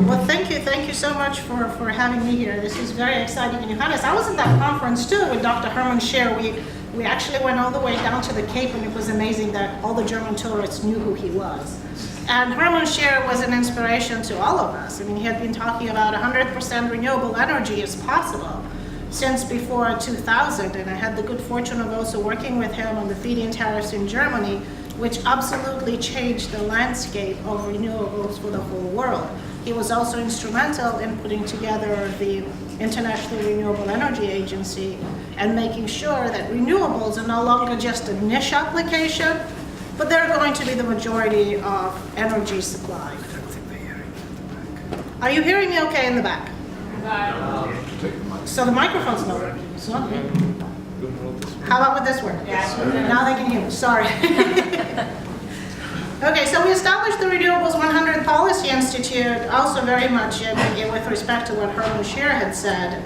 Well, thank you so much for having me here. This is very exciting. And Johannes, I was at that conference too with Dr. Hermann Scher. We actually went all the way down to the Cape, and it was amazing that all the German tourists knew who he was. And Hermann Scher was an inspiration to all of us. I mean, he had been talking about 100% renewable energy is possible since before 2000, and I had the good fortune of also working with him on the feed-in tariffs in Germany, which absolutely changed the landscape of renewables for the whole world. He was also instrumental in putting together the International Renewable Energy Agency and making sure that renewables are no longer just a niche application, but they're going to be the majority of energy supply. Are you hearing me okay in the back? So the microphone's not working. It's not working. How about with this one? Yeah. Now they can hear me. Sorry. Okay, so we established the Renewables 100 Policy Institute, also very much with respect to what Hermann Scher had said.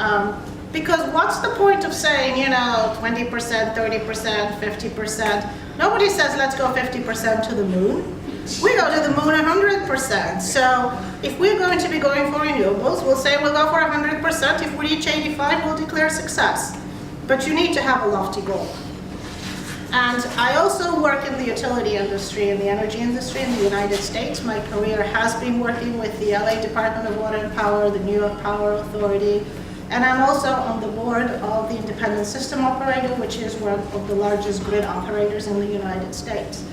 Because what's the point of saying, 20%, 30%, 50%? Nobody says, let's go 50% to the moon. We go to the moon 100%. So if we're going to be going for renewables, we'll say we'll go for 100%. If we reach 85, we'll declare success. But you need to have a lofty goal. And I also work in the utility industry and the energy industry in the United States. My career has been working with the LA Department of Water and Power, the New York Power Authority, and I'm also on the board of the Independent System Operator, which is one of the largest grid operators in the United States.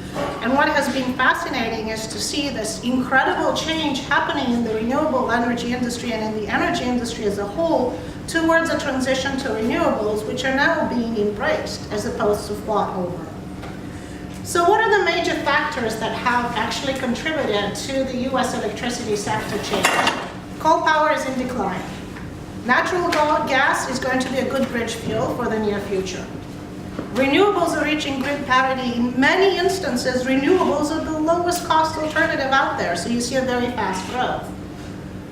And what has been fascinating is to see this incredible change happening in the renewable energy industry and in the energy industry as a whole towards a transition to renewables, which are now being embraced as opposed to fought over. So what are the major factors that have actually contributed to the US electricity sector change? Coal power is in decline. Natural gas is going to be a good bridge fuel for the near future. Renewables are reaching grid parity. In many instances, renewables are the lowest cost alternative out there, so you see a very fast growth.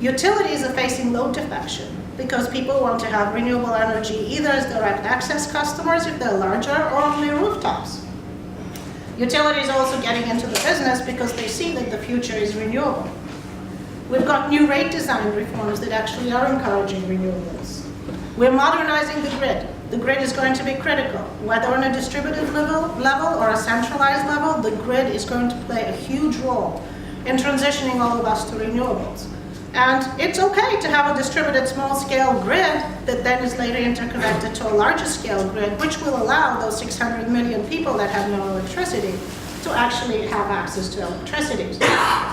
Utilities are facing load defection because people want to have renewable energy either as direct access customers if they're larger or on their rooftops. Utilities are also getting into the business because they see that the future is renewable. We've got new rate design reforms that actually are encouraging renewables. We're modernizing the grid. The grid is going to be critical. Whether on a distributed level or a centralized level, the grid is going to play a huge role in transitioning all of us to renewables. And it's okay to have a distributed small-scale grid that then is later interconnected to a larger-scale grid, which will allow those 600 million people that have no electricity to actually have access to electricity.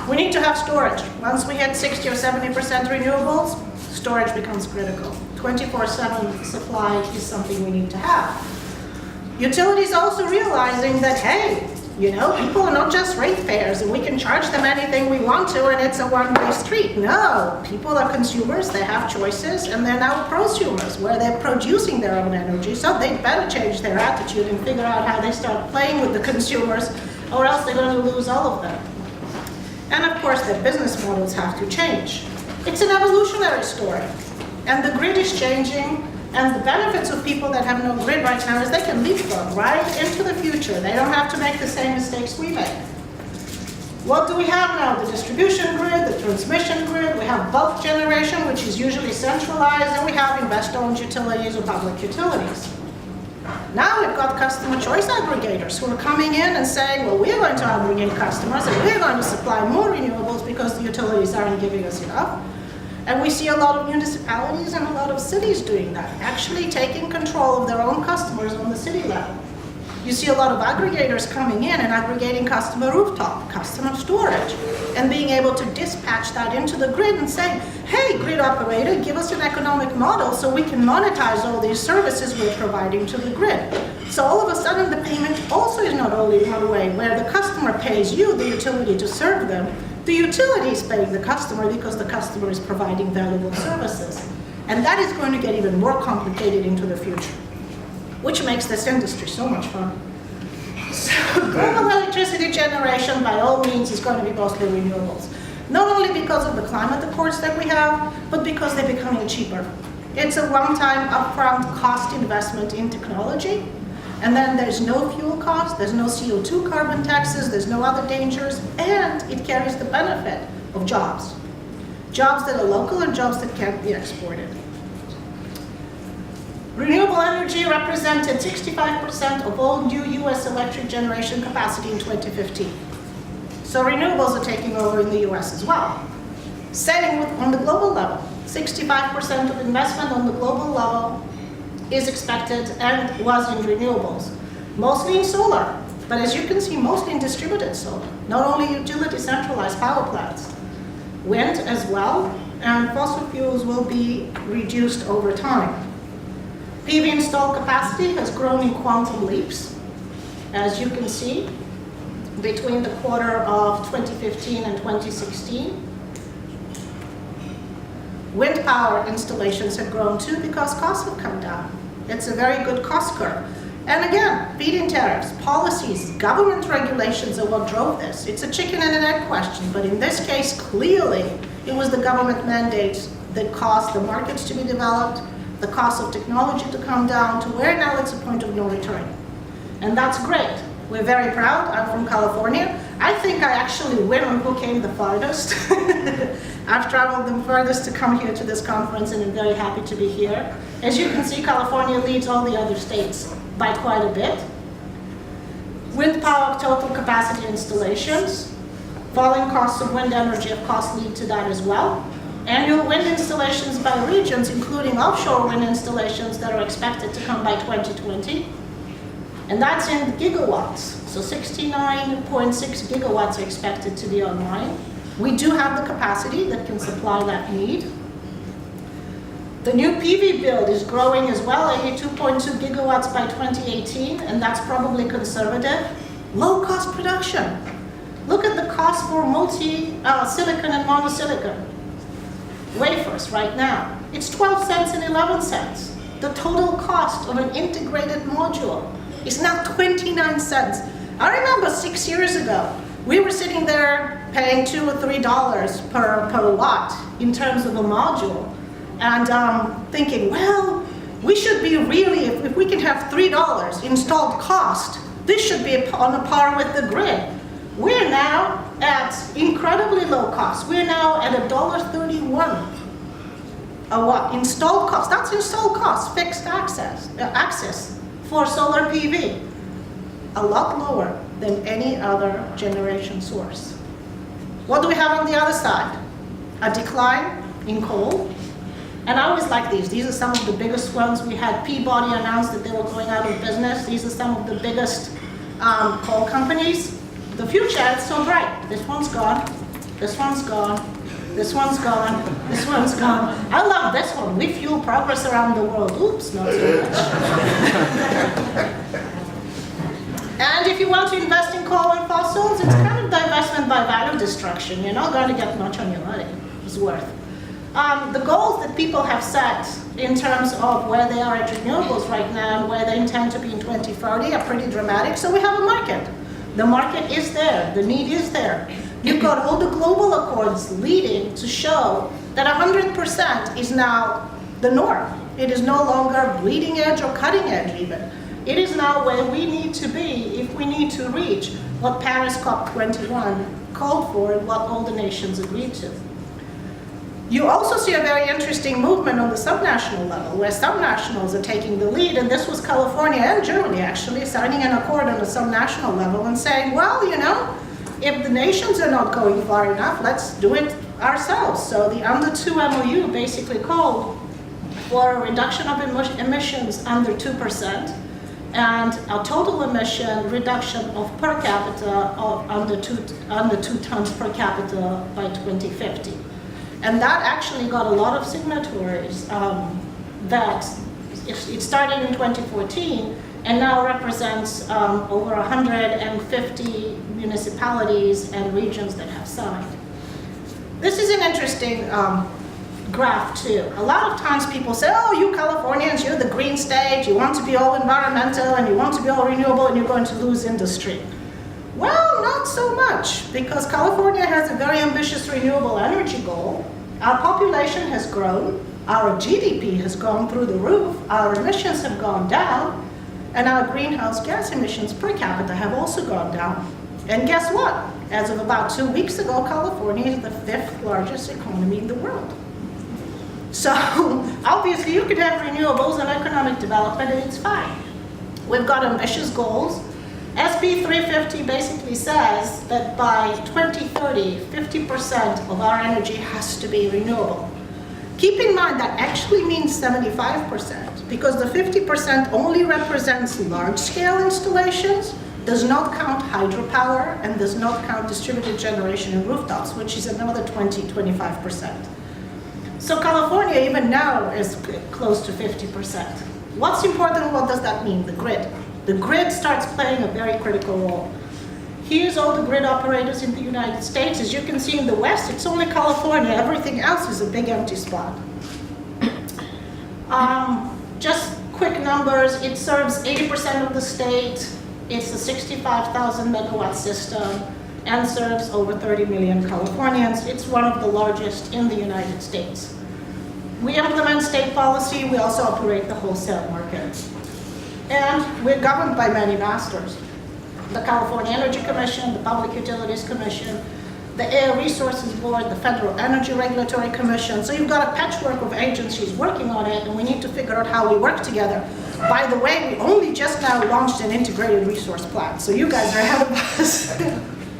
We need to have storage. Once we hit 60 or 70% renewables, storage becomes critical. 24/7 supply is something we need to have. Utilities also realizing that, hey, people are not just ratepayers and we can charge them anything we want to and it's a one-way street. No, people are consumers, they have choices, and they're now prosumers where they're producing their own energy, so they better change their attitude and figure out how they start playing with the consumers, or else they're going to lose all of them. And of course, their business models have to change. It's an evolutionary story, and the grid is changing. And the benefits of people that have no grid right now is they can leapfrog right into the future. They don't have to make the same mistakes we make. What do we have now? The distribution grid, the transmission grid, we have bulk generation, which is usually centralized, and we have investor-owned utilities or public utilities. Now we've got customer choice aggregators who are coming in and saying, well, we're going to aggregate customers and we're going to supply more renewables because the utilities aren't giving us enough. And we see a lot of municipalities and a lot of cities doing that, actually taking control of their own customers on the city level. You see a lot of aggregators coming in and aggregating customer rooftop, customer storage, and being able to dispatch that into the grid and saying, hey, grid operator, give us an economic model so we can monetize all these services we're providing to the grid. So all of a sudden, the payment also is not only one way, where the customer pays you, the utility, to serve them. The utility is paying the customer because the customer is providing valuable services. And that is going to get even more complicated into the future, which makes this industry so much fun. So global electricity generation, by all means, is going to be mostly renewables. Not only because of the climate accords that we have, but because they're becoming cheaper. It's a one-time upfront cost investment in technology. And then there's no fuel cost, there's no CO2 carbon taxes, there's no other dangers, and it carries the benefit of jobs. Jobs that are local and jobs that can't be exported. Renewable energy represented 65% of all new US electric generation capacity in 2015. So renewables are taking over in the US as well. Same on the global level. 65% of investment on the global level is expected and was in renewables. Mostly in solar, but as you can see, mostly in distributed solar. Not only utility centralized power plants. Wind as well, and fossil fuels will be reduced over time. PV installed capacity has grown in quantum leaps, as you can see, between the quarter of 2015 and 2016. Wind power installations have grown too because costs have come down. It's a very good cost curve. And again, feed-in tariffs, policies, government regulations are what drove this. It's a chicken and an egg question, but in this case, clearly, it was the government mandates that caused the markets to be developed, the cost of technology to come down to where now it's a point of no return. And that's great. We're very proud. I'm from California. I think I actually win on who came the farthest. I've traveled the furthest to come here to this conference, and I'm very happy to be here. As you can see, California leads all the other states by quite a bit. Wind power total capacity installations. Falling costs of wind energy, of course, lead to that as well. Annual wind installations by regions, including offshore wind installations that are expected to come by 2020. And that's in gigawatts. So 69.6 gigawatts are expected to be online. We do have the capacity that can supply that need. The new PV build is growing as well, 82.2 gigawatts by 2018, and that's probably conservative. Low cost production. Look at the cost for multi-silicon and monosilicon wafers right now. It's 12 cents and 11 cents. The total cost of an integrated module is now 29 cents. I remember 6 years ago, we were sitting there paying $2 or $3 per watt in terms of a module, and thinking, well, we should be really, if we can have $3 installed cost, this should be on a par with the grid. We're now at incredibly low cost. We're now at $1.31 a watt installed cost. That's installed cost, fixed access for solar PV. A lot lower than any other generation source. What do we have on the other side? A decline in coal. And I always like these. These are some of the biggest ones. We had Peabody announce that they were going out of business. These are some of the biggest coal companies. The future is so bright. This one's gone. This one's gone. This one's gone. This one's gone. I love this one. We fuel progress around the world. Oops, not so much. And if you want to invest in coal and fossils, it's kind of divestment by value destruction. You're not going to get much on your money. It's worth. The goals that people have set in terms of where they are at renewables right now and where they intend to be in 2030 are pretty dramatic. So we have a market. The market is there. The need is there. You've got all the global accords leading to show that 100% is now the norm. It is no longer bleeding edge or cutting edge even. It is now where we need to be if we need to reach what Paris COP21 called for and what all the nations agreed to. You also see a very interesting movement on the subnational level, where subnationals are taking the lead, and this was California and Germany actually signing an accord on the subnational level and saying, well, you know, if the nations are not going far enough, let's do it ourselves. So the Under 2 MOU basically called for a reduction of emissions under 2% and a total emission reduction of per capita of under 2 tons per capita by 2050. And that actually got a lot of signatories that it started in 2014 and now represents over 150 municipalities and regions that have signed. This is an interesting graph too. A lot of times people say, oh, you Californians, you're the green state, you want to be all environmental and you want to be all renewable and you're going to lose industry. Well, not so much, because California has a very ambitious renewable energy goal. Our population has grown, our GDP has gone through the roof, our emissions have gone down, and our greenhouse gas emissions per capita have also gone down. And guess what? As of about 2 weeks ago, California is the 5th largest economy in the world. So obviously you could have renewables and economic development and it's fine. We've got ambitious goals. SB 350 basically says that by 2030, 50% of our energy has to be renewable. Keep in mind that actually means 75% because the 50% only represents large-scale installations, does not count hydropower, and does not count distributed generation and rooftops, which is another 20-25%. So California, even now, is close to 50%. What's important, what does that mean? The grid. The grid starts playing a very critical role. Here's all the grid operators in the United States. As you can see in the West, it's only California. Everything else is a big empty spot. Just quick numbers, it serves 80% of the state. It's a 65,000 megawatt system and serves over 30 million Californians. It's one of the largest in the United States. We implement state policy, we also operate the wholesale market. And we're governed by many masters. The California Energy Commission, the Public Utilities Commission, the Air Resources Board, the Federal Energy Regulatory Commission. So you've got a patchwork of agencies working on it, and we need to figure out how we work together. By the way, we only just now launched an integrated resource plan, so you guys are ahead of us.